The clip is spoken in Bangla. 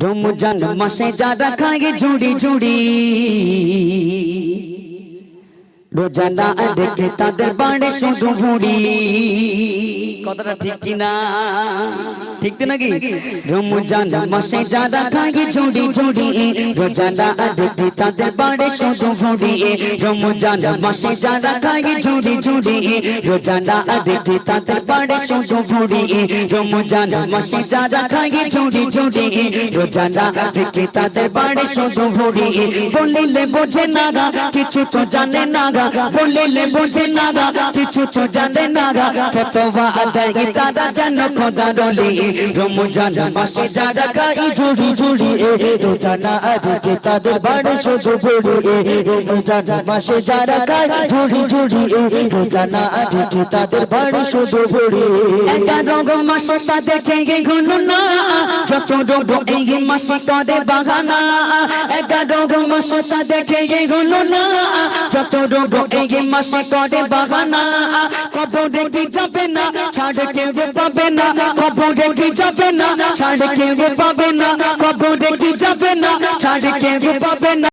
রমজান মাসে যারা খায় ঝুড়ি ঝুড়ি, রোজা না রেখে তাদের বাড়ে শুধু ভুড়ি। কথাটা ঠিক কিনা? ঠিক তো নাকি? রমজান মাসে যারা খায় ঝুড়ি ঝুড়ি, রোজা না রেখে তাদের বাড়ে শুধু ভুড়ি। রমজান মাসে যারা খায় ঝুড়ি ঝুড়ি, রোজা না রেখে তাদের বাড়ে শুধু ভুড়ি। রমজান মাসে যারা খায় ঝুড়ি ঝুড়ি, রোজা না রেখে তাদের বাড়ে শুধু ভুড়ি। বলিলে বোঝে না গা, কিছু তো জানে না গা, বলিলে বোঝে না গা, কিছু তো জানে না গা, ফতোয়া দেয় তারা যেন খোদার ওলি। রমজান মাসে যারা খায় ঝুড়ি ঝুড়ি, রোজা না রেখে তাদের বাড়ে শুধু ভুড়ি। রমজান মাসে যারা খায় ঝুড়ি ঝুড়ি, রোজা না রেখে তাদের বাড়ে শুধু ভুড়ি। 11 মাসে তাদের খেয়ে গুলো না, যত রোগ এই মাসে করে বাগানা। 11 মাসে তাদের খেয়ে গুলো না, যত রোগ এই মাসে করে বাগানা। কবরে কি যাবে না, ছাড় কেউ পাবে না, কবরে কি যাবে না, ছাড় কেউ পাবে না, কবরে কি যাবে না, ছাড় কেউ পাবে না।